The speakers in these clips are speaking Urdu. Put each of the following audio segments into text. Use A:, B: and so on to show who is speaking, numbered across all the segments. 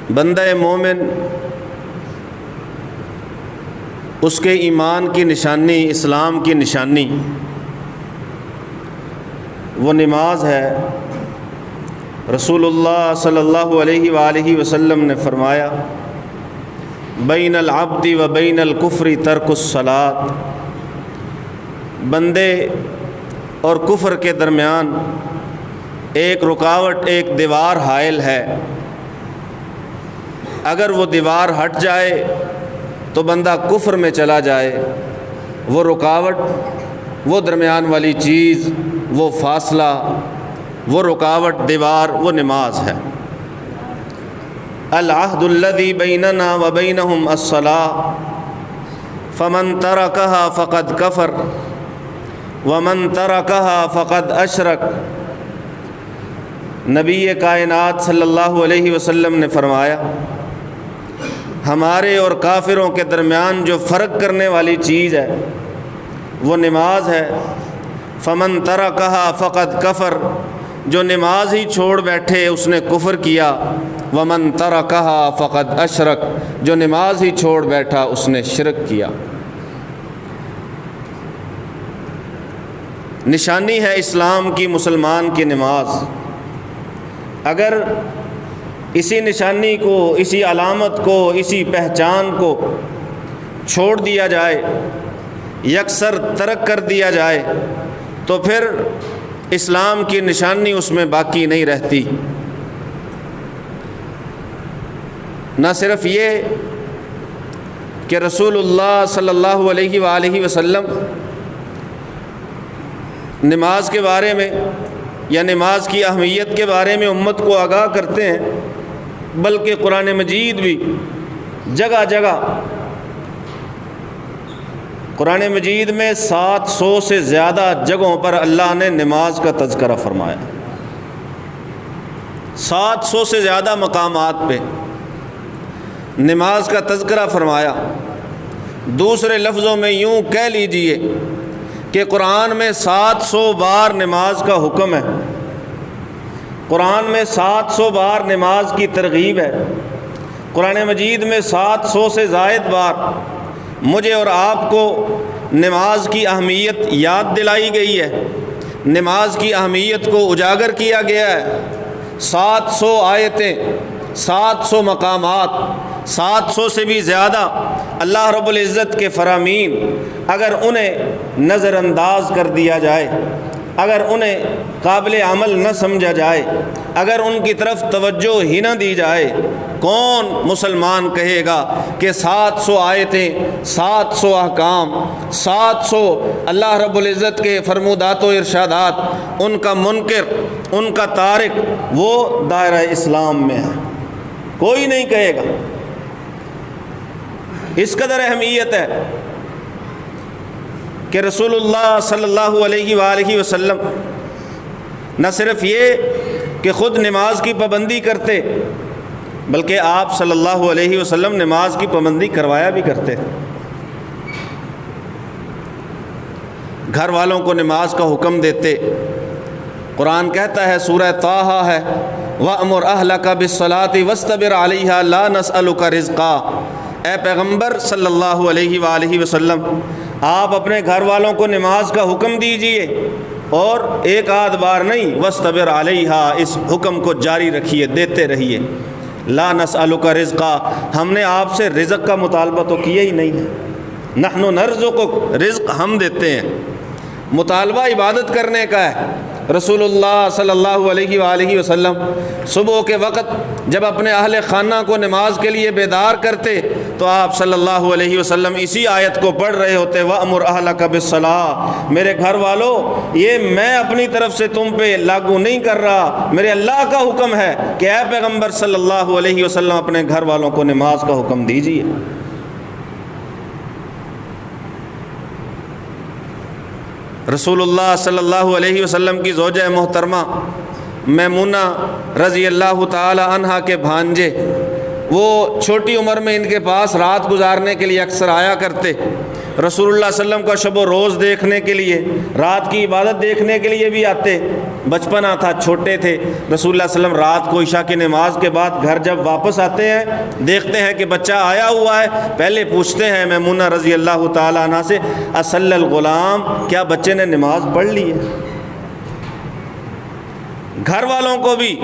A: بندہ مومن اس کے ایمان کی نشانی، اسلام کی نشانی وہ نماز ہے۔ رسول اللہ صلی اللہ علیہ وآلہ وسلم نے فرمایا بین العبد و بین الکفر ترک الصلاۃ، بندے اور کفر کے درمیان ایک رکاوٹ، ایک دیوار حائل ہے۔ اگر وہ دیوار ہٹ جائے تو بندہ کفر میں چلا جائے۔ وہ رکاوٹ، وہ درمیان والی چیز، وہ فاصلہ، وہ رکاوٹ، دیوار، وہ نماز ہے۔ العہد الذی بیننا و بینہم الصلاۃ فمن ترکہا فقد کفر ومن ترکہا فقد اشرک۔ نبی کائنات صلی اللہ علیہ وسلم نے فرمایا ہمارے اور کافروں کے درمیان جو فرق کرنے والی چیز ہے وہ نماز ہے۔ فمن ترکہا فقد کفر، جو نماز ہی چھوڑ بیٹھے اس نے کفر کیا۔ ومن ترکہا فقد اشرک، جو نماز ہی چھوڑ بیٹھا اس نے شرک کیا۔ نشانی ہے اسلام کی، مسلمان کی نماز۔ اگر اسی نشانی کو، اسی علامت کو، اسی پہچان کو چھوڑ دیا جائے، یکسر ترک کر دیا جائے تو پھر اسلام کی نشانی اس میں باقی نہیں رہتی۔ نہ صرف یہ کہ رسول اللہ صلی اللہ علیہ وآلہ وسلم نماز کے بارے میں یا نماز کی اہمیت کے بارے میں امت کو آگاہ کرتے ہیں، بلکہ قرآن مجید بھی جگہ جگہ، قرآن مجید میں 700 سے زیادہ جگہوں پر اللہ نے نماز کا تذکرہ فرمایا۔ 700 سے زیادہ مقامات پہ نماز کا تذکرہ فرمایا۔ دوسرے لفظوں میں یوں کہہ لیجئے کہ قرآن میں 700 بار نماز کا حکم ہے، قرآن میں 700 بار نماز کی ترغیب ہے، قرآن مجید میں 700 سے زائد بار مجھے اور آپ کو نماز کی اہمیت یاد دلائی گئی ہے، نماز کی اہمیت کو اجاگر کیا گیا ہے۔ 700 آیتیں، 700 مقامات، 700 سے بھی زیادہ اللہ رب العزت کے فرامین، اگر انہیں نظر انداز کر دیا جائے، اگر انہیں قابل عمل نہ سمجھا جائے، اگر ان کی طرف توجہ ہی نہ دی جائے، کون مسلمان کہے گا کہ 700 آیتیں، 700 احکام، 700 اللہ رب العزت کے فرمودات و ارشادات، ان کا منکر، ان کا تارک وہ دائرہ اسلام میں ہے؟ کوئی نہیں کہے گا۔ اس قدر اہمیت ہے کہ رسول اللہ صلی اللہ علیہ وآلہ وسلم نہ صرف یہ کہ خود نماز کی پابندی کرتے، بلکہ آپ صلی اللہ علیہ وسلم نماز کی پابندی کروایا بھی کرتے، گھر والوں کو نماز کا حکم دیتے۔ قرآن کہتا ہے، سورہ طٰہٰ ہے، وَأْمُرْ أَهْلَكَ بِالصَّلَاةِ وَاسْتَبِرْ عَلَيْهَا لَا نَسْأَلُكَ رِزْقًا۔ اے پیغمبر صلی اللہ علیہ وآلہ وسلم، آپ اپنے گھر والوں کو نماز کا حکم دیجئے، اور ایک آدھ بار نہیں، وَاسْتَبِرْ عَلَيْهَا، اس حکم کو جاری رکھیے، دیتے رہیے۔ لا نسألک رزقا، ہم نے آپ سے رزق کا مطالبہ تو کیا ہی نہیں ہے، نحن نرزقک، رزق ہم دیتے ہیں، مطالبہ عبادت کرنے کا ہے۔ رسول اللہ صلی اللہ علیہ وآلہ وسلم صبح کے وقت جب اپنے اہل خانہ کو نماز کے لیے بیدار کرتے تو آپ صلی اللہ علیہ وسلم اسی آیت کو پڑھ رہے ہوتے، وَأْمُرْ أَهْلَكَ بِالصَّلَاةِ، میرے گھر والوں، یہ میں اپنی طرف سے تم پہ لاگو نہیں کر رہا، میرے اللہ کا حکم ہے کہ اے پیغمبر صلی اللہ علیہ وسلم اپنے گھر والوں کو نماز کا حکم دیجیے۔ رسول اللہ صلی اللہ علیہ وسلم کی زوجہ محترمہ میمونہ رضی اللہ تعالی عنہا کے بھانجے، وہ چھوٹی عمر میں ان کے پاس رات گزارنے کے لیے اکثر آیا کرتے، رسول اللہ صلی اللہ علیہ وسلم کا شب و روز دیکھنے کے لیے، رات کی عبادت دیکھنے کے لیے بھی آتے۔ بچپنا تھا، چھوٹے تھے، رسول اللہ صلی اللہ علیہ وسلم رات کو عشاء کی نماز کے بعد گھر جب واپس آتے ہیں، دیکھتے ہیں کہ بچہ آیا ہوا ہے، پہلے پوچھتے ہیں میمونہ رضی اللہ تعالیٰ عنہ سے، اصل الغلام، کیا بچے نے نماز پڑھ لی ہے؟ گھر والوں کو بھی،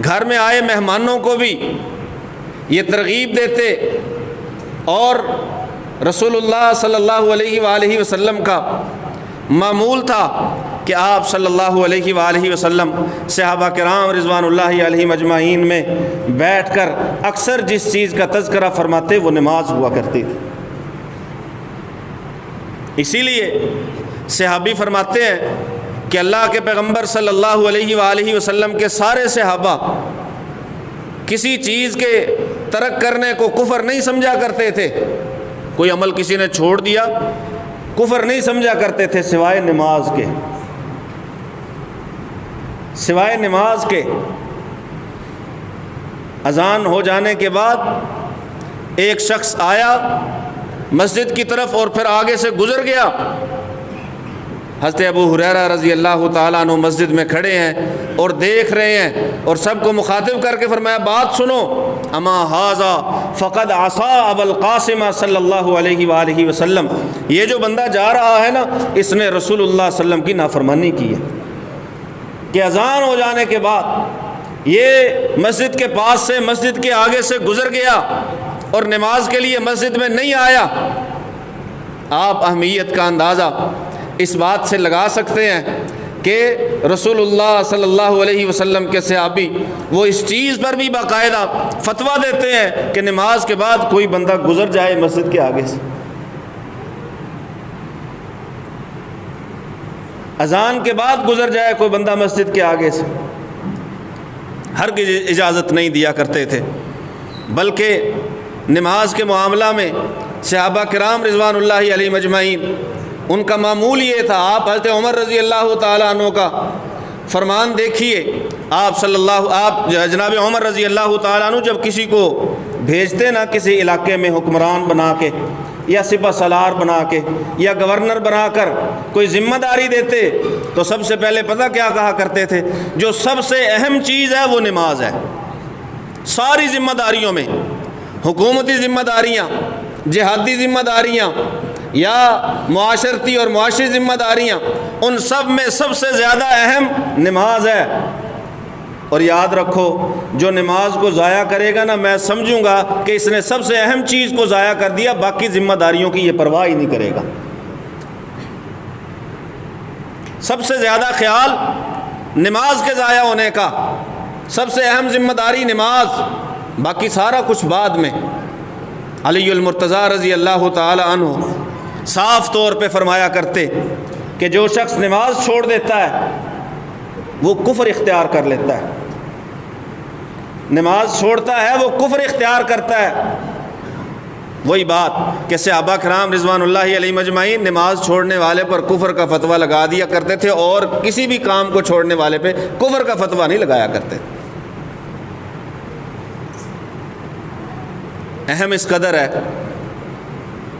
A: گھر میں آئے مہمانوں کو بھی یہ ترغیب دیتے، اور رسول اللہ صلی اللہ علیہ وآلہ وسلم کا معمول تھا کہ آپ صلی اللہ علیہ وآلہ وسلم صحابہ کرام رضوان اللہ علیہم اجمعین میں بیٹھ کر اکثر جس چیز کا تذکرہ فرماتے وہ نماز ہوا کرتی تھی۔ اسی لیے صحابی فرماتے ہیں کہ اللہ کے پیغمبر صلی اللہ علیہ وآلہ وسلم کے سارے صحابہ کسی چیز کے ترک کرنے کو کفر نہیں سمجھا کرتے تھے۔ کوئی عمل کسی نے چھوڑ دیا کفر نہیں سمجھا کرتے تھے، سوائے نماز کے، سوائے نماز کے۔ اذان ہو جانے کے بعد ایک شخص آیا مسجد کی طرف اور پھر آگے سے گزر گیا۔ حضرت ابو ہریرہ رضی اللہ تعالیٰ عنہ مسجد میں کھڑے ہیں اور دیکھ رہے ہیں، اور سب کو مخاطب کر کے فرمایا، بات سنو، اما ھذا فقد عصا ابا القاسم صلی اللہ علیہ وآلہ وسلم، یہ جو بندہ جا رہا ہے نا، اس نے رسول اللہ صلی اللہ علیہ وسلم کی نافرمانی کی ہے کہ اذان ہو جانے کے بعد یہ مسجد کے پاس سے، مسجد کے آگے سے گزر گیا اور نماز کے لیے مسجد میں نہیں آیا۔ آپ اہمیت کا اندازہ اس بات سے لگا سکتے ہیں کہ رسول اللہ صلی اللہ علیہ وسلم کے صحابی وہ اس چیز پر بھی باقاعدہ فتویٰ دیتے ہیں کہ نماز کے بعد کوئی بندہ گزر جائے مسجد کے آگے سے، اذان کے بعد گزر جائے کوئی بندہ مسجد کے آگے سے، ہرگز اجازت نہیں دیا کرتے تھے۔ بلکہ نماز کے معاملہ میں صحابہ کرام رضوان اللہ علیہم اجمعین ان کا معمول یہ تھا۔ آپ حضرت عمر رضی اللہ تعالیٰ عنہ کا فرمان دیکھیے، آپ جناب عمر رضی اللہ تعالیٰ عنہ جب کسی کو بھیجتے نا کسی علاقے میں حکمران بنا کے یا سپہ سالار بنا کے یا گورنر بنا کر کوئی ذمہ داری دیتے تو سب سے پہلے پتہ کیا کہا کرتے تھے؟ جو سب سے اہم چیز ہے وہ نماز ہے۔ ساری ذمہ داریوں میں، حکومتی ذمہ داریاں، جہادی ذمہ داریاں یا معاشرتی اور معاشی ذمہ داریاں، ان سب میں سب سے زیادہ اہم نماز ہے۔ اور یاد رکھو، جو نماز کو ضائع کرے گا نا، میں سمجھوں گا کہ اس نے سب سے اہم چیز کو ضائع کر دیا، باقی ذمہ داریوں کی یہ پرواہ ہی نہیں کرے گا۔ سب سے زیادہ خیال نماز کے ضائع ہونے کا، سب سے اہم ذمہ داری نماز، باقی سارا کچھ بعد میں۔ علی المرتضیٰ رضی اللہ تعالی عنہ صاف طور پہ فرمایا کرتے کہ جو شخص نماز چھوڑ دیتا ہے وہ کفر اختیار کر لیتا ہے، نماز چھوڑتا ہے وہ کفر اختیار کرتا ہے۔ وہی بات کہ صحابہ کرام رضوان اللہ علیہم اجمعین نماز چھوڑنے والے پر کفر کا فتویٰ لگا دیا کرتے تھے، اور کسی بھی کام کو چھوڑنے والے پہ کفر کا فتویٰ نہیں لگایا کرتے۔ اہم اس قدر ہے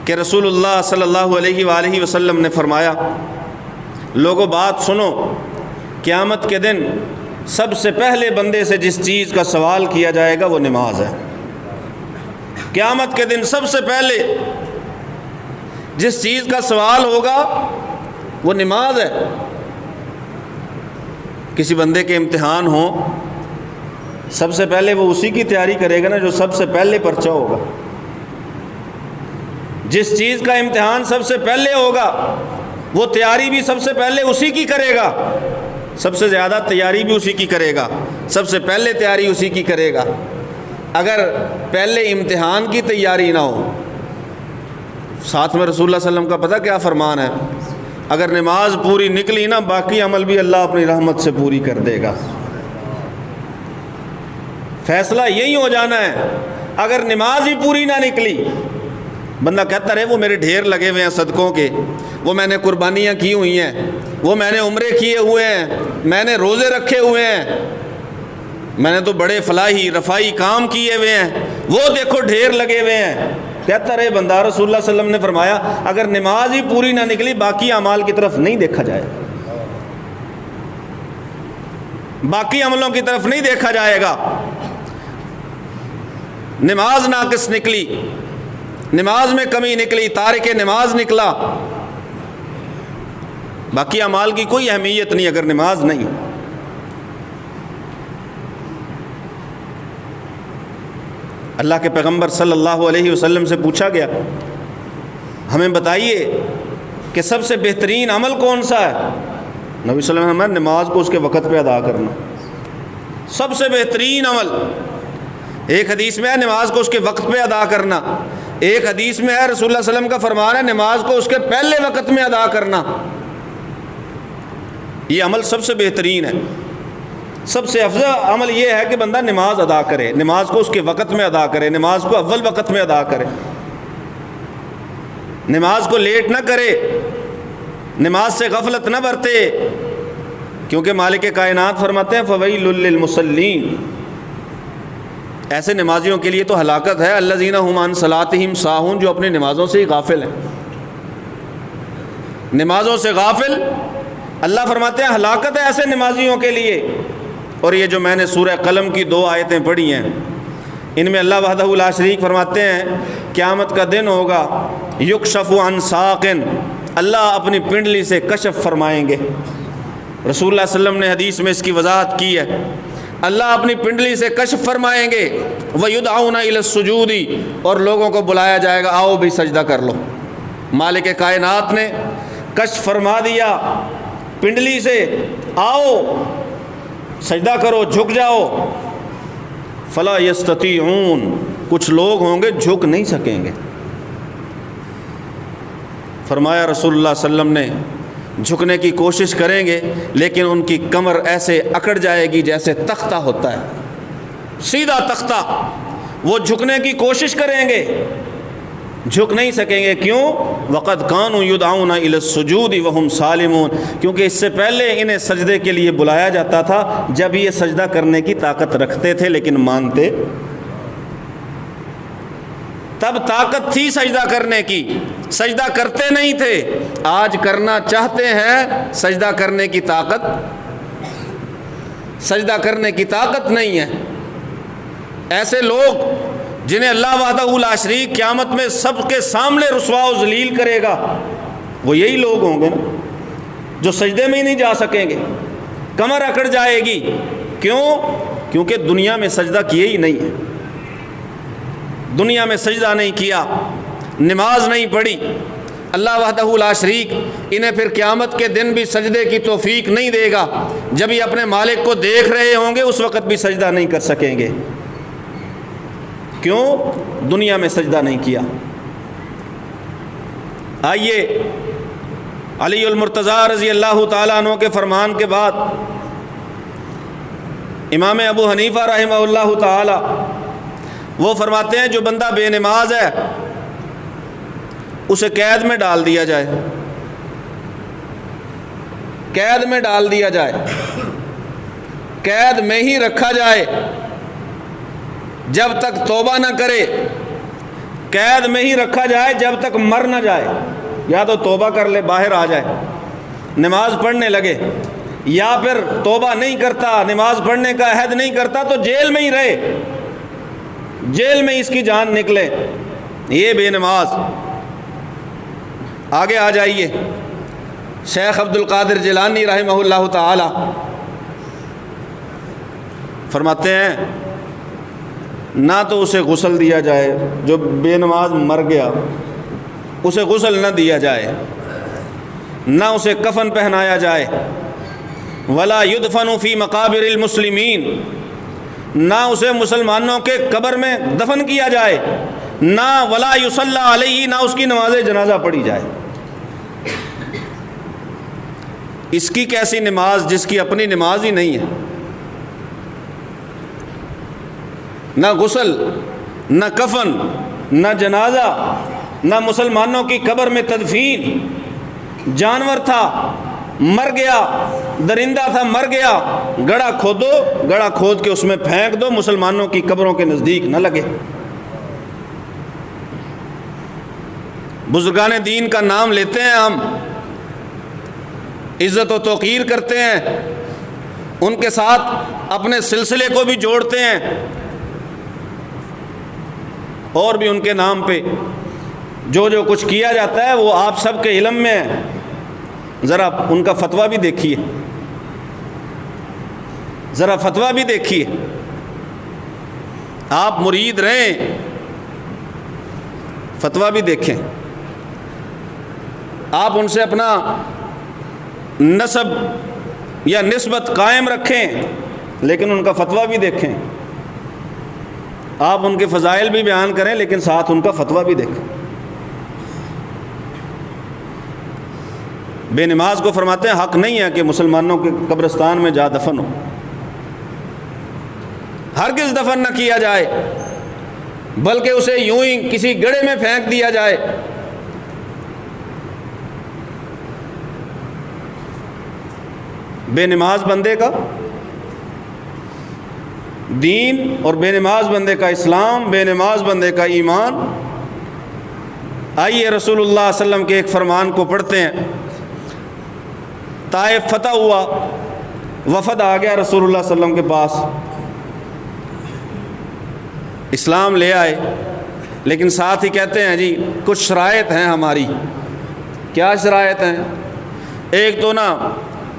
A: کہ رسول اللہ صلی اللہ علیہ وآلہ وسلم نے فرمایا، لوگوں بات سنو، قیامت کے دن سب سے پہلے بندے سے جس چیز کا سوال کیا جائے گا وہ نماز ہے۔ قیامت کے دن سب سے پہلے جس چیز کا سوال ہوگا وہ نماز ہے۔ کسی بندے کے امتحان ہو، سب سے پہلے وہ اسی کی تیاری کرے گا نا جو سب سے پہلے پرچہ ہوگا۔ جس چیز کا امتحان سب سے پہلے ہوگا وہ تیاری بھی سب سے پہلے اسی کی کرے گا، سب سے زیادہ تیاری بھی اسی کی کرے گا، سب سے پہلے تیاری اسی کی کرے گا۔ اگر پہلے امتحان کی تیاری نہ ہو، ساتھ میں رسول اللہ صلی اللہ علیہ وسلم کا پتہ کیا فرمان ہے؟ اگر نماز پوری نکلی نا، باقی عمل بھی اللہ اپنی رحمت سے پوری کر دے گا۔ فیصلہ یہی ہو جانا ہے۔ اگر نماز ہی پوری نہ نکلی، بندہ کہتا رہے وہ میرے ڈھیر لگے ہوئے ہیں صدقوں کے، وہ میں نے قربانیاں کی ہوئی ہیں، وہ میں نے عمرے کیے ہوئے ہیں، میں نے روزے رکھے ہوئے ہیں، میں نے تو بڑے فلاحی رفائی کام کیے ہوئے ہیں، وہ دیکھو ڈھیر لگے ہوئے ہیں۔ کہتا رہے بندہ، رسول اللہ صلی اللہ علیہ وسلم نے فرمایا اگر نماز ہی پوری نہ نکلی باقی اعمال کی طرف نہیں دیکھا جائے، باقی عملوں کی طرف نہیں دیکھا جائے گا۔ نماز ناقص نکلی، نماز میں کمی نکلی، تارک نماز نکلا، باقی اعمال کی کوئی اہمیت نہیں اگر نماز نہیں۔ اللہ کے پیغمبر صلی اللہ علیہ وسلم سے پوچھا گیا ہمیں بتائیے کہ سب سے بہترین عمل کون سا ہے؟ نبی صلی اللہ علیہ وسلم نے نماز کو اس کے وقت پہ ادا کرنا سب سے بہترین عمل۔ ایک حدیث میں ہے نماز کو اس کے وقت پہ ادا کرنا، ایک حدیث میں ہے رسول اللہ صلی اللہ علیہ وسلم کا فرمان ہے نماز کو اس کے پہلے وقت میں ادا کرنا۔ یہ عمل سب سے بہترین ہے، سب سے افضل عمل یہ ہے کہ بندہ نماز ادا کرے، نماز کو اس کے وقت میں ادا کرے، نماز کو اول وقت میں ادا کرے، نماز کو لیٹ نہ کرے، نماز سے غفلت نہ برتے، کیونکہ مالک کائنات فرماتے ہیں فویل للمصلین، ایسے نمازیوں کے لیے تو ہلاکت ہے، الذین ھم عن صلاتہم ساہون، جو اپنی نمازوں سے ہی غافل ہیں، نمازوں سے غافل، اللہ فرماتے ہیں ہلاکت ہے ایسے نمازیوں کے لیے۔ اور یہ جو میں نے سورہ قلم کی 2 آیتیں پڑھی ہیں ان میں اللہ وحدہ لا شریک فرماتے ہیں قیامت کا دن ہوگا، یکشف عن ساق، اللہ اپنی پنڈلی سے کشف فرمائیں گے۔ رسول اللہ صلی اللہ علیہ وسلم نے حدیث میں اس کی وضاحت کی ہے، اللہ اپنی پنڈلی سے کشف فرمائیں گے، وَيُدْعَوْنَ إِلَى السُّجُودِ، اور لوگوں کو بلایا جائے گا آؤ بھی سجدہ کر لو۔ مالک کائنات نے کشف فرما دیا پنڈلی سے، آؤ سجدہ کرو، جھک جاؤ۔ فَلَا يَسْتَطِيعُونَ، کچھ لوگ ہوں گے جھک نہیں سکیں گے۔ فرمایا رسول اللہ صلی اللہ علیہ وسلم نے جھکنے کی کوشش کریں گے لیکن ان کی کمر ایسے اکڑ جائے گی جیسے تختہ ہوتا ہے، سیدھا تختہ، وہ جھکنے کی کوشش کریں گے جھک نہیں سکیں گے۔ کیوں؟ وَقَدْ كَانُوا يُدْعَوْنَ إِلَى السُّجُودِ وَهُمْ سَالِمُونَ، کیونکہ اس سے پہلے انہیں سجدے کے لیے بلایا جاتا تھا جب یہ سجدہ کرنے کی طاقت رکھتے تھے لیکن مانتے، تب طاقت تھی سجدہ کرنے کی، سجدہ کرتے نہیں تھے، آج کرنا چاہتے ہیں سجدہ کرنے کی طاقت، سجدہ کرنے کی طاقت نہیں ہے۔ ایسے لوگ جنہیں اللہ وحدہ لا شریک قیامت میں سب کے سامنے رسوا و ذلیل کرے گا، وہ یہی لوگ ہوں گے نا جو سجدے میں ہی نہیں جا سکیں گے، کمر اکڑ جائے گی۔ کیوں؟ کیونکہ دنیا میں سجدہ کیے ہی نہیں ہے، دنیا میں سجدہ نہیں کیا، نماز نہیں پڑھی۔ اللہ وحدہ لا شریک انہیں پھر قیامت کے دن بھی سجدے کی توفیق نہیں دے گا، جب یہ اپنے مالک کو دیکھ رہے ہوں گے اس وقت بھی سجدہ نہیں کر سکیں گے۔ کیوں؟ دنیا میں سجدہ نہیں کیا۔ آئیے علی المرتضیٰ رضی اللہ تعالیٰ عنہ کے فرمان کے بعد امام ابو حنیفہ رحمہ اللہ تعالیٰ وہ فرماتے ہیں جو بندہ بے نماز ہے اسے قید میں ڈال دیا جائے، قید میں ڈال دیا جائے، قید میں ہی رکھا جائے جب تک توبہ نہ کرے، قید میں ہی رکھا جائے جب تک مر نہ جائے، یا تو توبہ کر لے باہر آ جائے نماز پڑھنے لگے، یا پھر توبہ نہیں کرتا نماز پڑھنے کا عہد نہیں کرتا تو جیل میں ہی رہے، جیل میں اس کی جان نکلے۔ یہ بے نماز۔ آگے آ جائیے، شیخ عبد القادر جیلانی رحمہ اللہ تعالی فرماتے ہیں نہ تو اسے غسل دیا جائے، جو بے نماز مر گیا اسے غسل نہ دیا جائے، نہ اسے کفن پہنایا جائے، ولا يدفن فی مقابر المسلمین، نہ اسے مسلمانوں کے قبر میں دفن کیا جائے، نہ ولا یصلی علیہ، نہ اس کی نماز جنازہ پڑھی جائے۔ اس کی کیسی نماز جس کی اپنی نماز ہی نہیں ہے، نہ غسل، نہ کفن، نہ جنازہ، نہ مسلمانوں کی قبر میں تدفین۔ جانور تھا مر گیا، درندہ تھا مر گیا، گڑھا کھودو، گڑھا کھود کے اس میں پھینک دو، مسلمانوں کی قبروں کے نزدیک نہ لگے۔ بزرگان دین کا نام لیتے ہیں، ہم عزت و توقیر کرتے ہیں، ان کے ساتھ اپنے سلسلے کو بھی جوڑتے ہیں، اور بھی ان کے نام پہ جو جو کچھ کیا جاتا ہے وہ آپ سب کے علم میں ہے۔ ذرا ان کا فتویٰ بھی دیکھیے، ذرا فتویٰ بھی دیکھیے۔ آپ مرید رہیں، فتویٰ بھی دیکھیں، آپ ان سے اپنا نسب یا نسبت قائم رکھیں، لیکن ان کا فتویٰ بھی دیکھیں۔ آپ ان کے فضائل بھی بیان کریں، لیکن ساتھ ان کا فتویٰ بھی دیکھیں۔ بے نماز کو فرماتے ہیں حق نہیں ہے کہ مسلمانوں کے قبرستان میں جا دفن ہو، ہرگز دفن نہ کیا جائے، بلکہ اسے یوں ہی کسی گڑھے میں پھینک دیا جائے۔ بے نماز بندے کا دین اور بے نماز بندے کا اسلام، بے نماز بندے کا ایمان۔ آئیے رسول اللہ صلی اللہ علیہ وسلم کے ایک فرمان کو پڑھتے ہیں۔ طائف فتح ہوا، وفد آ گیا رسول اللہ صلی اللہ علیہ وسلم کے پاس، اسلام لے آئے، لیکن ساتھ ہی کہتے ہیں جی کچھ شرائط ہیں ہماری۔ کیا شرائط ہیں؟ ایک تو نا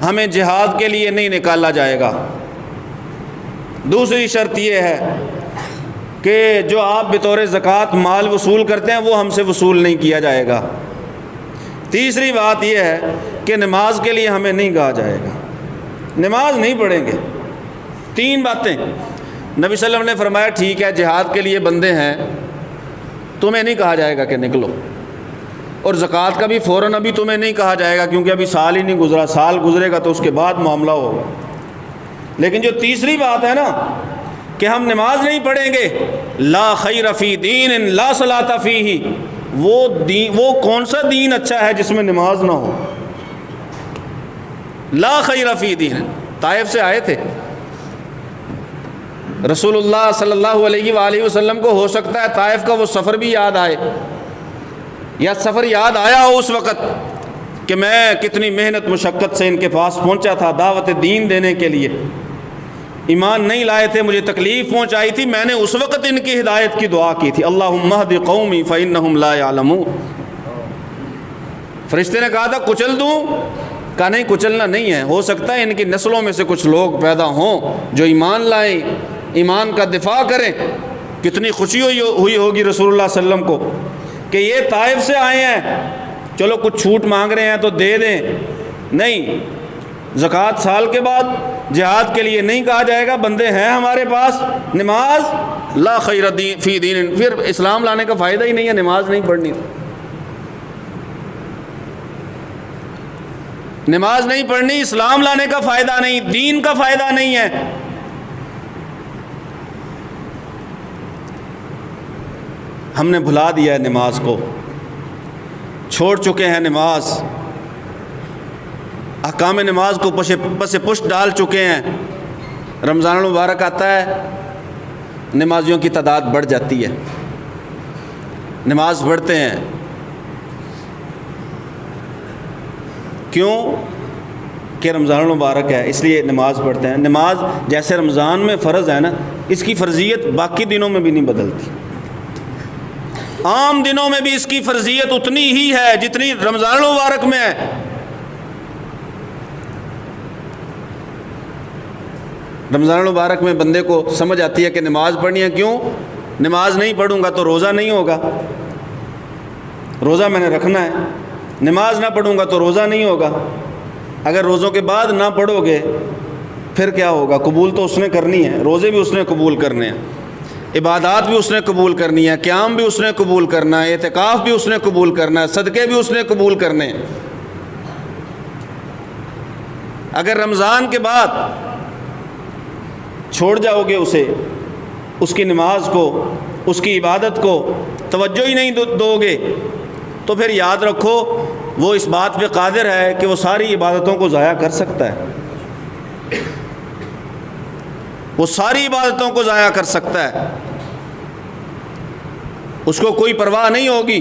A: ہمیں جہاد کے لیے نہیں نکالا جائے گا، دوسری شرط یہ ہے کہ جو آپ بطور زکوٰۃ مال وصول کرتے ہیں وہ ہم سے وصول نہیں کیا جائے گا، تیسری بات یہ ہے کہ نماز کے لیے ہمیں نہیں کہا جائے گا، نماز نہیں پڑھیں گے۔ تین باتیں نبی صلی اللہ علیہ وسلم نے فرمایا ٹھیک ہے جہاد کے لیے بندے ہیں، تمہیں نہیں کہا جائے گا کہ نکلو، اور زکوٰۃ کا بھی فوراً ابھی تمہیں نہیں کہا جائے گا کیونکہ ابھی سال ہی نہیں گزرا، سال گزرے گا تو اس کے بعد معاملہ ہوگا۔ لیکن جو تیسری بات ہے نا کہ ہم نماز نہیں پڑھیں گے، لا خیر فی دین لا صلاۃ فیہ، وہ کون سا دین اچھا ہے جس میں نماز نہ ہو؟ لا خیر فی دین۔ طائف سے آئے تھے رسول اللہ صلی اللہ علیہ وآلہ وسلم کو، ہو سکتا ہے طائف کا وہ سفر بھی یاد آئے، یا سفر یاد آیا ہو اس وقت کہ میں کتنی محنت مشقت سے ان کے پاس پہنچا تھا دعوت دین دینے کے لیے، ایمان نہیں لائے تھے، مجھے تکلیف پہنچائی تھی، میں نے اس وقت ان کی ہدایت کی دعا کی تھی، اللہم اہد قومی فإنہم لا یعلمون۔ فرشتے نے کہا تھا کچل دوں، کہا نہیں کچلنا نہیں ہے، ہو سکتا ہے ان کی نسلوں میں سے کچھ لوگ پیدا ہوں جو ایمان لائیں، ایمان کا دفاع کریں۔ کتنی خوشی ہوئی ہوگی رسول اللہ صلی اللہ علیہ وسلم کو کہ یہ طائف سے آئے ہیں، چلو کچھ چھوٹ مانگ رہے ہیں تو دے دیں، نہیں، زکوٰۃ سال کے بعد، جہاد کے لیے نہیں کہا جائے گا، بندے ہیں ہمارے پاس، نماز لا خیر فی دین، پھر اسلام لانے کا فائدہ ہی نہیں ہے، نماز نہیں پڑھنی، نماز نہیں پڑھنی، اسلام لانے کا فائدہ نہیں، دین کا فائدہ نہیں ہے۔ ہم نے بھلا دیا ہے نماز کو، چھوڑ چکے ہیں نماز، احکام نماز کو پس پشت ڈال چکے ہیں۔ رمضان المبارک آتا ہے، نمازیوں کی تعداد بڑھ جاتی ہے، نماز پڑھتے ہیں، کیوں کہ رمضان المبارک ہے اس لیے نماز پڑھتے ہیں۔ نماز جیسے رمضان میں فرض ہے نا، اس کی فرضیت باقی دنوں میں بھی نہیں بدلتی، عام دنوں میں بھی اس کی فرضیت اتنی ہی ہے جتنی رمضان المبارک میں ہے۔ رمضان المبارک میں بندے کو سمجھ آتی ہے کہ نماز پڑھنی ہے، کیوں؟ نماز نہیں پڑھوں گا تو روزہ نہیں ہوگا، روزہ میں نے رکھنا ہے، نماز نہ پڑھوں گا تو روزہ نہیں ہوگا، اگر روزوں کے بعد نہ پڑھو گے پھر کیا ہوگا؟ قبول تو اس نے کرنی ہے، روزے بھی اس نے قبول کرنے ہیں، عبادات بھی اس نے قبول کرنی ہے، قیام بھی اس نے قبول کرنا ہے، اعتکاف بھی اس نے قبول کرنا ہے، صدقے بھی اس نے قبول کرنے ہیں۔ اگر رمضان کے بعد چھوڑ جاؤ گے اسے، اس کی نماز کو، اس کی عبادت کو توجہ ہی نہیں دو گے، تو پھر یاد رکھو وہ اس بات پہ قادر ہے کہ وہ ساری عبادتوں کو ضائع کر سکتا ہے، وہ ساری عبادتوں کو ضائع کر سکتا ہے، اس کو کوئی پرواہ نہیں ہوگی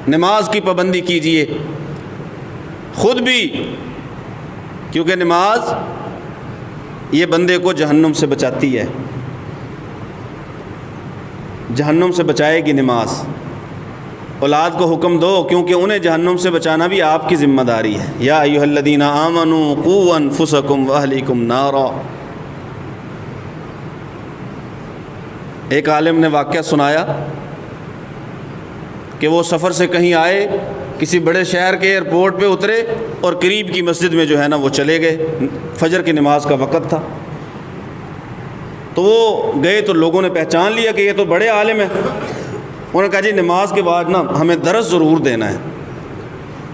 A: نماز کی پابندی کیجئے خود بھی، کیونکہ نماز یہ بندے کو جہنم سے بچاتی ہے، جہنم سے بچائے گی نماز۔ اولاد کو حکم دو، کیونکہ انہیں جہنم سے بچانا بھی آپ کی ذمہ داری ہے۔ یا ایھا الذین آمنوا قوا انفسکم واہلیکم نارا۔ ایک عالم نے واقعہ سنایا کہ وہ سفر سے کہیں آئے، کسی بڑے شہر کے ایئرپورٹ پہ اترے اور قریب کی مسجد میں جو ہے نا وہ چلے گئے، فجر کی نماز کا وقت تھا۔ تو وہ گئے تو لوگوں نے پہچان لیا کہ یہ تو بڑے عالم ہیں۔ انہوں نے کہا جی نماز کے بعد نا ہمیں درس ضرور دینا ہے،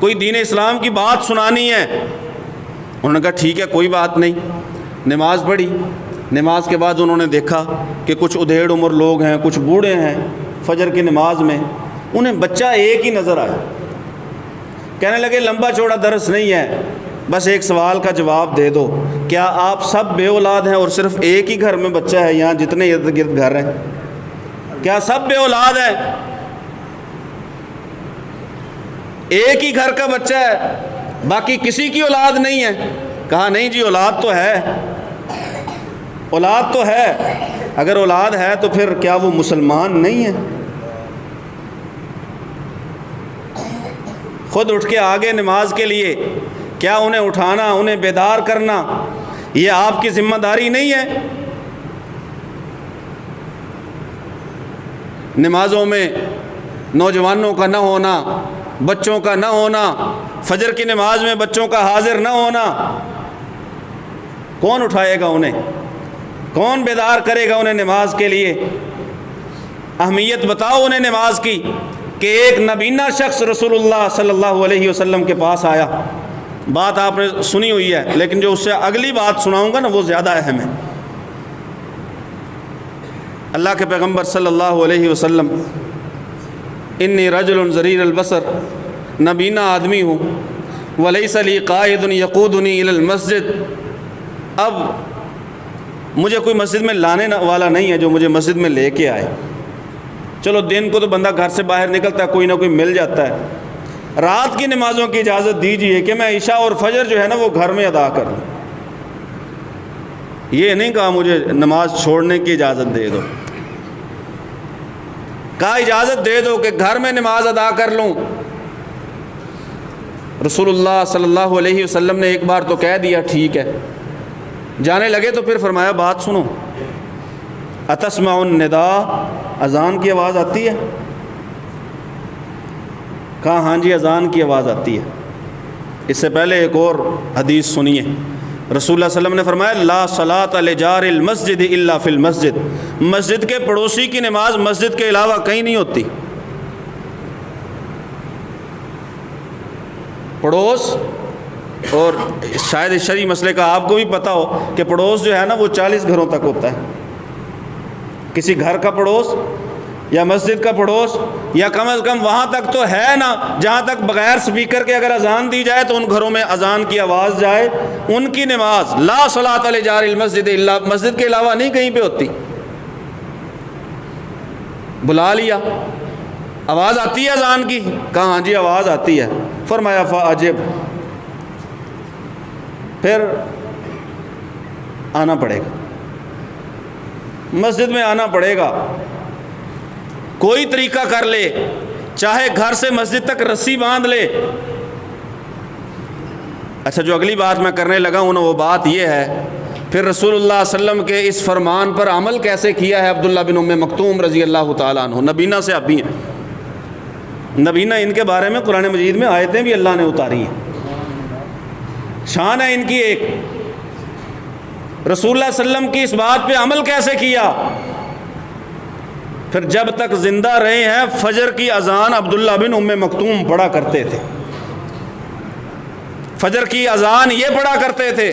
A: کوئی دین اسلام کی بات سنانی ہے۔ انہوں نے کہا ٹھیک ہے کوئی بات نہیں۔ نماز پڑھی، نماز کے بعد انہوں نے دیکھا کہ کچھ ادھیڑ عمر لوگ ہیں، کچھ بوڑھے ہیں فجر کی نماز میں، انہیں بچہ ایک ہی نظر آیا۔ کہنے لگے لمبا چوڑا درس نہیں ہے، بس ایک سوال کا جواب دے دو، کیا آپ سب بے اولاد ہیں اور صرف ایک ہی گھر میں بچہ ہے یہاں جتنے ارد گرد گھر ہیں؟ کیا سب بے اولاد ہیں؟ ایک ہی گھر کا بچہ ہے، باقی کسی کی اولاد نہیں ہے؟ کہا نہیں جی اولاد تو ہے، اولاد تو ہے۔ اگر اولاد ہے تو پھر کیا وہ مسلمان نہیں ہے؟ خود اٹھ کے آگے نماز کے لیے، کیا انہیں اٹھانا، انہیں بیدار کرنا یہ آپ کی ذمہ داری نہیں ہے؟ نمازوں میں نوجوانوں کا نہ ہونا، بچوں کا نہ ہونا، فجر کی نماز میں بچوں کا حاضر نہ ہونا، کون اٹھائے گا انہیں؟ کون بیدار کرے گا انہیں نماز کے لیے؟ اہمیت بتاؤ انہیں نماز کی کہ ایک نابینا شخص رسول اللہ صلی اللہ علیہ وسلم کے پاس آیا۔ بات آپ نے سنی ہوئی ہے، لیکن جو اس سے اگلی بات سناؤں گا نا وہ زیادہ اہم ہے۔ اللہ کے پیغمبر صلی اللہ علیہ وسلم، انی رجل ضریر البصر، نابینا آدمی ہوں، ولیس لی قائد یقودنی الی المسجد، اب مجھے کوئی مسجد میں لانے والا نہیں ہے جو مجھے مسجد میں لے کے آئے۔ چلو دن کو تو بندہ گھر سے باہر نکلتا ہے، کوئی نہ کوئی مل جاتا ہے، رات کی نمازوں کی اجازت دیجیے کہ میں عشاء اور فجر جو ہے نا وہ گھر میں ادا کر لوں۔ یہ نہیں کہا مجھے نماز چھوڑنے کی اجازت دے دو، کہا اجازت دے دو کہ گھر میں نماز ادا کر لوں۔ رسول اللہ صلی اللہ علیہ وسلم نے ایک بار تو کہہ دیا ٹھیک ہے، جانے لگے تو پھر فرمایا بات سنو، اتسمع النداء، اذان کی آواز آتی ہے؟ کہا ہاں جی اذان کی آواز آتی ہے۔ اس سے پہلے ایک اور حدیث سنیے، رسول اللہ صلی اللہ علیہ وسلم نے فرمایا لا صلاۃ لجار المسجد الا فی المسجد، مسجد کے پڑوسی کی نماز مسجد کے علاوہ کہیں نہیں ہوتی۔ پڑوس، اور شاید اس شرعی مسئلے کا آپ کو بھی پتہ ہو کہ پڑوس جو ہے نا وہ 40 گھروں تک ہوتا ہے، کسی گھر کا پڑوس یا مسجد کا پڑوس، یا کم از کم وہاں تک تو ہے نا جہاں تک بغیر سپیکر کے اگر اذان دی جائے تو ان گھروں میں اذان کی آواز جائے، ان کی نماز لا صلاۃ لجار المسجد الا، مسجد کے علاوہ نہیں کہیں پہ ہوتی۔ بلا لیا، آواز آتی ہے اذان کی؟ کہا ہاں جی آواز آتی ہے۔ فرمایا فاجب، پھر آنا پڑے گا، مسجد میں آنا پڑے گا، کوئی طریقہ کر لے، چاہے گھر سے مسجد تک رسی باندھ لے۔ اچھا جو اگلی بات میں کرنے لگا ہوں نا وہ بات یہ ہے، پھر رسول اللہ صلی اللہ علیہ وسلم کے اس فرمان پر عمل کیسے کیا ہے عبداللہ بن ام مکتوم رضی اللہ تعالیٰ عنہ، نبینا سے اب بھی ہیں، نبینا ان کے بارے میں قرآن مجید میں آیتیں بھی اللہ نے اتاری ہیں، شان ہے ان کی ایک۔ رسول اللہ صلی اللہ علیہ وسلم کی اس بات پہ عمل کیسے کیا؟ پھر جب تک زندہ رہے ہیں فجر کی اذان عبداللہ بن ام مکتوم پڑھا کرتے تھے، فجر کی اذان یہ پڑھا کرتے تھے۔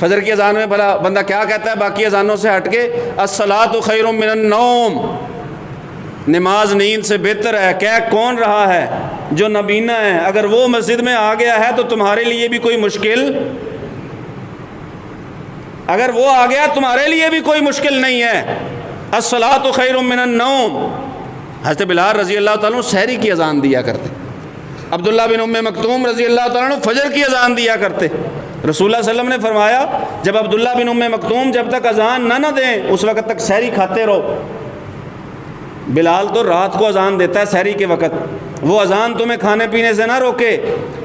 A: فجر کی اذان میں بھلا بندہ کیا کہتا ہے باقی اذانوں سے ہٹ کے؟ الصلاۃ خیر من النوم، نماز نیند سے بہتر ہے۔ کہہ کون رہا ہے؟ جو نبینا ہے، اگر وہ مسجد میں آ گیا ہے تو تمہارے لیے بھی کوئی مشکل، اگر وہ آ گیا تمہارے لیے بھی کوئی مشکل نہیں ہے۔ الصلاۃ خیر من النوم، حضرت بلال رضی اللہ تعالیٰ عنہ سحری کی اذان دیا کرتے، عبداللہ بن ام مکتوم رضی اللہ تعالیٰ عنہ فجر کی اذان دیا کرتے۔ رسول اللہ صلی اللہ علیہ وسلم نے فرمایا جب عبداللہ بن ام مکتوم جب تک اذان نہ دیں اس وقت تک سحری کھاتے رہو۔ بلال تو رات کو اذان دیتا ہے سحری کے وقت، وہ اذان تمہیں کھانے پینے سے نہ روکے۔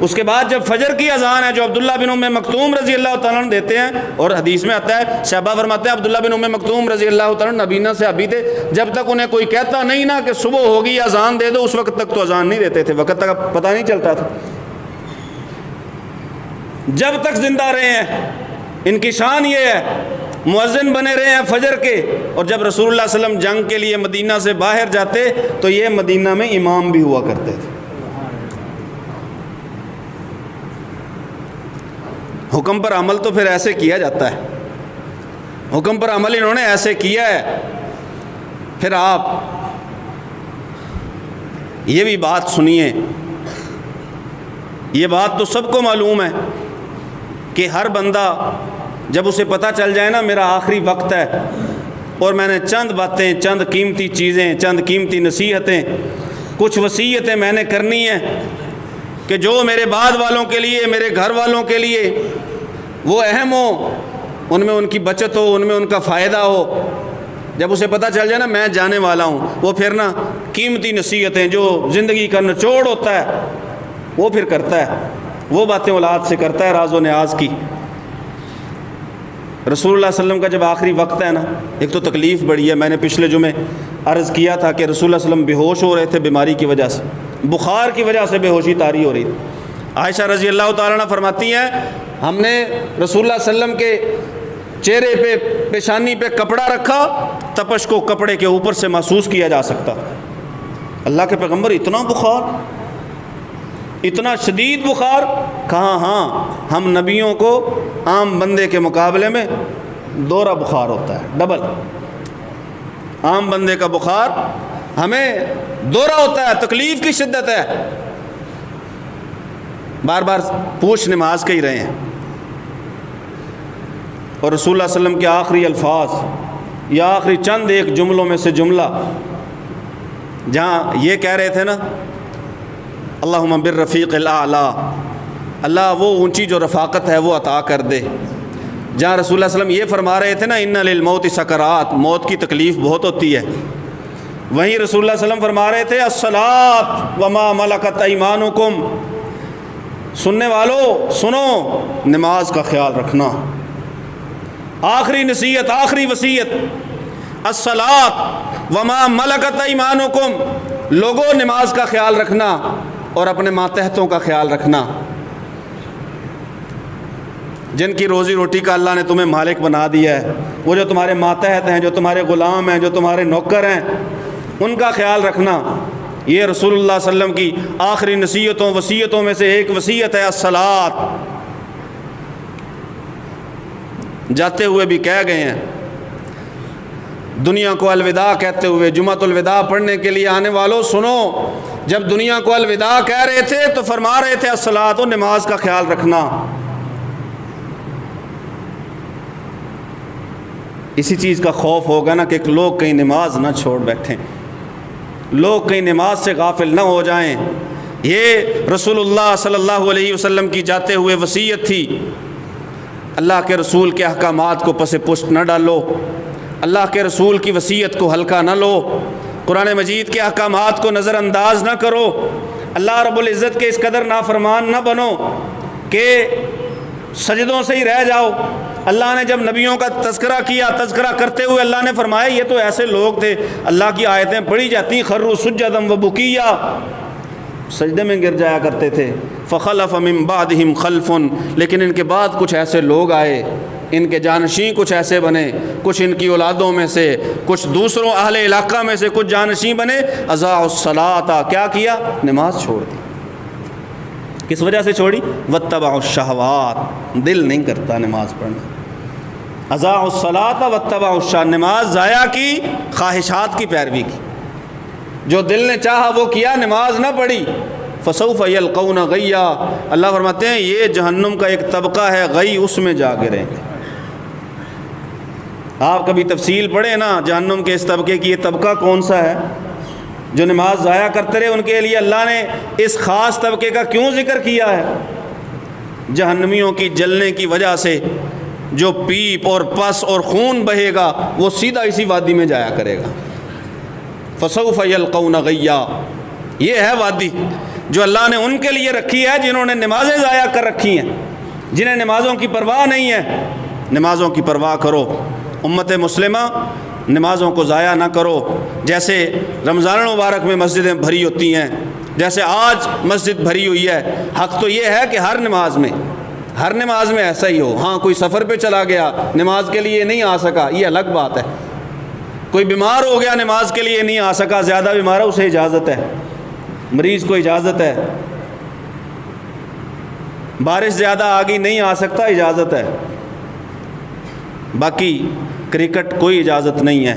A: اس کے بعد جب فجر کی اذان ہے جو عبداللہ بن ام مکتوم رضی اللہ تعالیٰ عنہ دیتے ہیں، اور حدیث میں آتا ہے صحابہ فرماتے ہیں عبداللہ بن ام مکتوم رضی اللہ تعالیٰ عنہ نبینا سے ابھی تھے، جب تک انہیں کوئی کہتا نہیں نا کہ صبح ہوگی اذان دے دو اس وقت تک تو اذان نہیں دیتے تھے، وقت تک پتہ نہیں چلتا تھا، جب تک زندہ رہے ہیں۔ ان کی شان یہ ہے مؤذن بنے رہے ہیں فجر کے، اور جب رسول اللہ صلی اللہ علیہ وسلم جنگ کے لیے مدینہ سے باہر جاتے تو یہ مدینہ میں امام بھی ہوا کرتے تھے۔ حکم پر عمل تو پھر ایسے کیا جاتا ہے، حکم پر عمل انہوں نے ایسے کیا ہے۔ پھر آپ یہ بھی بات سنیے، یہ بات تو سب کو معلوم ہے کہ ہر بندہ جب اسے پتہ چل جائے نا میرا آخری وقت ہے اور میں نے چند باتیں، چند قیمتی چیزیں، چند قیمتی نصیحتیں، کچھ وصیتیں میں نے کرنی ہیں کہ جو میرے بعد والوں کے لیے، میرے گھر والوں کے لیے وہ اہم ہو، ان میں ان کی بچت ہو، ان میں ان کا فائدہ ہو، جب اسے پتہ چل جائے نا میں جانے والا ہوں، وہ پھر نا قیمتی نصیحتیں جو زندگی کا نچوڑ ہوتا ہے وہ پھر کرتا ہے، وہ باتیں اولاد سے کرتا ہے راز و نیاز کی۔ رسول اللہ صلی اللہ علیہ وسلم کا جب آخری وقت ہے نا، ایک تو تکلیف بڑی ہے، میں نے پچھلے جمعے عرض کیا تھا کہ رسول اللہ صلی اللہ علیہ وسلم بے ہوش ہو رہے تھے بیماری کی وجہ سے، بخار کی وجہ سے بے ہوشی طاری ہو رہی تھی۔ عائشہ رضی اللہ تعالیٰ عنہ فرماتی ہیں ہم نے رسول اللہ صلی اللہ علیہ وسلم کے چہرے پہ، پیشانی پہ کپڑا رکھا، تپش کو کپڑے کے اوپر سے محسوس کیا جا سکتا۔ اللہ کے پیغمبر اتنا بخار، اتنا شدید بخار؟ کہاں ہاں، ہم نبیوں کو عام بندے کے مقابلے میں دوہرا بخار ہوتا ہے، ڈبل۔ عام بندے کا بخار ہمیں دوہرا ہوتا ہے، تکلیف کی شدت ہے۔ بار بار پوچھ نماز کے ہی رہے ہیں، اور رسول اللہ صلی اللہ علیہ وسلم کے آخری الفاظ یا آخری چند ایک جملوں میں سے جملہ جہاں یہ کہہ رہے تھے نا اللہم بالرفیق الاعلی، اللہ وہ اونچی جو رفاقت ہے وہ عطا کر دے، جہاں رسول اللہ صلی اللہ علیہ وسلم یہ فرما رہے تھے نا ان للموت سکرات، موت کی تکلیف بہت ہوتی ہے، وہیں رسول اللہ صلی اللہ علیہ وسلم فرما رہے تھے الصلاۃ وما ملکت ایمانکم، سننے والو سنو نماز کا خیال رکھنا۔ آخری نصیحت، آخری وصیت، الصلاۃ وما ملکت ایمانکم، لوگوں نماز کا خیال رکھنا اور اپنے ماتحتوں کا خیال رکھنا، جن کی روزی روٹی کا اللہ نے تمہیں مالک بنا دیا ہے، وہ جو تمہارے ماتحت ہیں، جو تمہارے غلام ہیں، جو تمہارے نوکر ہیں، ان کا خیال رکھنا۔ یہ رسول اللہ صلی اللہ علیہ وسلم کی آخری نصیحتوں، وصیتوں میں سے ایک وصیت ہے الصلاۃ۔ جاتے ہوئے بھی کہہ گئے ہیں، دنیا کو الوداع کہتے ہوئے، جمعۃ الوداع پڑھنے کے لیے آنے والوں سنو، جب دنیا کو الوداع کہہ رہے تھے تو فرما رہے تھے الصلاۃ، و نماز کا خیال رکھنا۔ اسی چیز کا خوف ہوگا نا کہ لوگ کہیں نماز نہ چھوڑ بیٹھیں، لوگ کہیں نماز سے غافل نہ ہو جائیں۔ یہ رسول اللہ صلی اللہ علیہ وسلم کی جاتے ہوئے وصیت تھی۔ اللہ کے رسول کے احکامات کو پس پشت نہ ڈالو، اللہ کے رسول کی وصیت کو ہلکا نہ لو، قرآن مجید کے احکامات کو نظر انداز نہ کرو، اللہ رب العزت کے اس قدر نافرمان نہ بنو کہ سجدوں سے ہی رہ جاؤ۔ اللہ نے جب نبیوں کا تذکرہ کیا، تذکرہ کرتے ہوئے اللہ نے فرمایا یہ تو ایسے لوگ تھے، اللہ کی آیتیں پڑھی جاتی خروا سجدا و بکیا، سجدے میں گر جایا کرتے تھے۔ فخلف من بعدہم خلف، لیکن ان کے بعد کچھ ایسے لوگ آئے، ان کے جانشین کچھ ایسے بنے، کچھ ان کی اولادوں میں سے، کچھ دوسروں اہل علاقہ میں سے کچھ جانشین بنے، اضاعوا الصلاۃ، کیا کیا؟ نماز چھوڑ دی۔ کس وجہ سے چھوڑی؟ واتبعوا الشہوات، دل نہیں کرتا نماز پڑھنا۔ اضاعوا الصلاۃ واتبعوا الشہوات، نماز ضائع کی، خواہشات کی پیروی کی، جو دل نے چاہا وہ کیا، نماز نہ پڑھی۔ فسوف یلقون غیا، اللہ فرماتے ہیں یہ جہنم کا ایک طبقہ ہے، غی، اس میں جا گریں گے۔ آپ کبھی تفصیل پڑھیں نا جہنم کے اس طبقے کی، یہ طبقہ کون سا ہے؟ جو نماز ضائع کرتے رہے ان کے لیے اللہ نے اس خاص طبقے کا کیوں ذکر کیا ہے؟ جہنمیوں کی جلنے کی وجہ سے جو پیپ اور پس اور خون بہے گا وہ سیدھا اسی وادی میں جایا کرے گا۔ فسوف یلقون غیا، یہ ہے وادی جو اللہ نے ان کے لیے رکھی ہے جنہوں نے نمازیں ضائع کر رکھی ہیں، جنہیں نمازوں کی پرواہ نہیں ہے۔ نمازوں کی پرواہ کرو امت مسلمہ، نمازوں کو ضائع نہ کرو۔ جیسے رمضان المبارک میں مسجدیں بھری ہوتی ہیں، جیسے آج مسجد بھری ہوئی ہے، حق تو یہ ہے کہ ہر نماز میں ایسا ہی ہو۔ ہاں کوئی سفر پہ چلا گیا نماز کے لیے نہیں آ سکا، یہ الگ بات ہے۔ کوئی بیمار ہو گیا نماز کے لیے نہیں آ سکا، زیادہ بیمار ہے اسے اجازت ہے، مریض کو اجازت ہے۔ بارش زیادہ آ گئی نہیں آ سکتا، اجازت ہے۔ باقی کرکٹ کوئی اجازت نہیں ہے،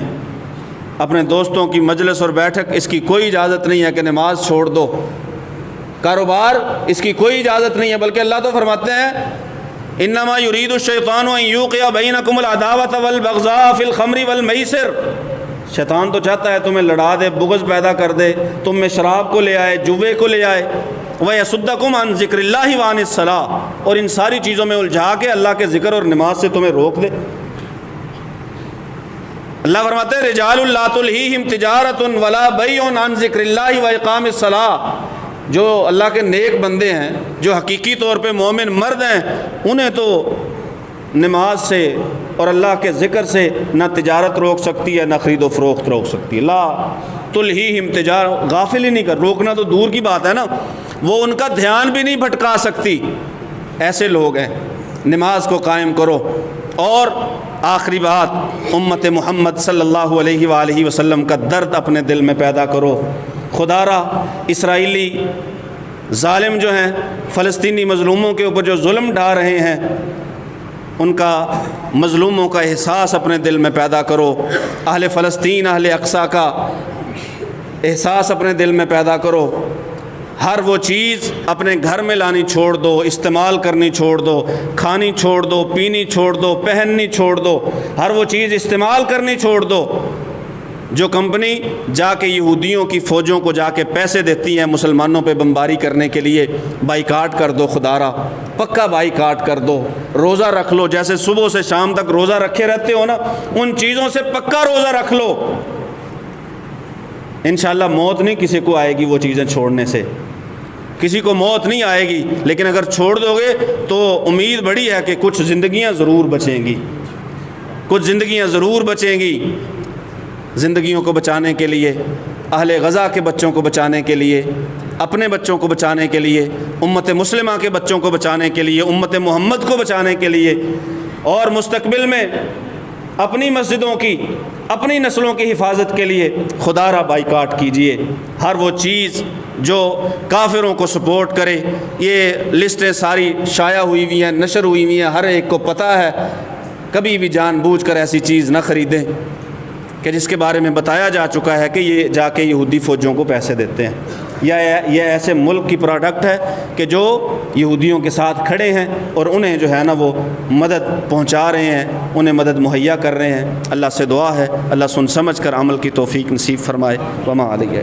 A: اپنے دوستوں کی مجلس اور بیٹھک اس کی کوئی اجازت نہیں ہے کہ نماز چھوڑ دو، کاروبار اس کی کوئی اجازت نہیں ہے، بلکہ اللہ تو فرماتے ہیں انما یرید الشیطان ان یوقع بینکم العداوۃ والبغضاء فی الخمر والمیسر، شیطان تو چاہتا ہے تمہیں لڑا دے، بغض پیدا کر دے، تم میں شراب کو لے آئے، جوے کو لے آئے، وَيَصُدَّكُمْ عَنْ ذِكْرِ اللَّهِ وَعَنِ الصَّلَاةِ، اور ان ساری چیزوں میں الجھا کے اللہ کے ذکر اور نماز سے تمہیں روک دے۔ اللہ فرماتے ہیں رجال لا تلہیہم تجارۃ ولا بیع عن ذکر اللہ واقام الصلاۃ، جو اللہ کے نیک بندے ہیں، جو حقیقی طور پہ مومن مرد ہیں، انہیں تو نماز سے اور اللہ کے ذکر سے نہ تجارت روک سکتی ہے نہ خرید و فروخت روک سکتی ہے۔ لا تلہیہم تجارۃ، غافل ہی نہیں کر، روکنا تو دور کی بات ہے نا، وہ ان کا دھیان بھی نہیں بھٹکا سکتی۔ ایسے لوگ ہیں، نماز کو قائم کرو۔ اور آخری بات، امت محمد صلی اللہ علیہ وآلہ وسلم کا درد اپنے دل میں پیدا کرو۔ خدا را اسرائیلی ظالم جو ہیں فلسطینی مظلوموں کے اوپر جو ظلم ڈھا رہے ہیں، ان کا مظلوموں کا احساس اپنے دل میں پیدا کرو۔ اہل فلسطین، اہل اقصیٰ کا احساس اپنے دل میں پیدا کرو۔ ہر وہ چیز اپنے گھر میں لانی چھوڑ دو، استعمال کرنی چھوڑ دو، کھانی چھوڑ دو، پینی چھوڑ دو، پہننی چھوڑ دو، ہر وہ چیز استعمال کرنی چھوڑ دو۔ جو کمپنی جا کے یہودیوں کی فوجوں کو جا کے پیسے دیتی ہیں مسلمانوں پہ بمباری کرنے کے لیے، بائیکاٹ کر دو، خدارا پکا بائیکاٹ کر دو۔ روزہ رکھ لو، جیسے صبح سے شام تک روزہ رکھے رہتے ہو نا، ان چیزوں سے پکا روزہ رکھ لو۔ انشاءاللہ موت نہیں کسی کو آئے گی وہ چیزیں چھوڑنے سے، کسی کو موت نہیں آئے گی، لیکن اگر چھوڑ دو گے تو امید بڑی ہے کہ کچھ زندگیاں ضرور بچیں گی، کچھ زندگیاں ضرور بچیں گی۔ زندگیوں کو بچانے کے لیے، اہل غزہ کے بچوں کو بچانے کے لیے، اپنے بچوں کو بچانے کے لیے، امت مسلمہ کے بچوں کو بچانے کے لیے، امت محمد کو بچانے کے لیے، اور مستقبل میں اپنی مسجدوں کی، اپنی نسلوں کی حفاظت کے لیے خدا را بائیکاٹ کیجئے۔ ہر وہ چیز جو کافروں کو سپورٹ کرے، یہ لسٹیں ساری شائع ہوئی ہوئی ہیں، نشر ہوئی ہوئی ہیں، ہر ایک کو پتہ ہے۔ کبھی بھی جان بوجھ کر ایسی چیز نہ خریدیں کہ جس کے بارے میں بتایا جا چکا ہے کہ یہ جا کے یہودی فوجوں کو پیسے دیتے ہیں، یا یہ ایسے ملک کی پروڈکٹ ہے کہ جو یہودیوں کے ساتھ کھڑے ہیں اور انہیں جو ہے نا وہ مدد پہنچا رہے ہیں، انہیں مدد مہیا کر رہے ہیں۔ اللہ سے دعا ہے اللہ سن سمجھ کر عمل کی توفیق نصیب فرمائے۔ وما علیہ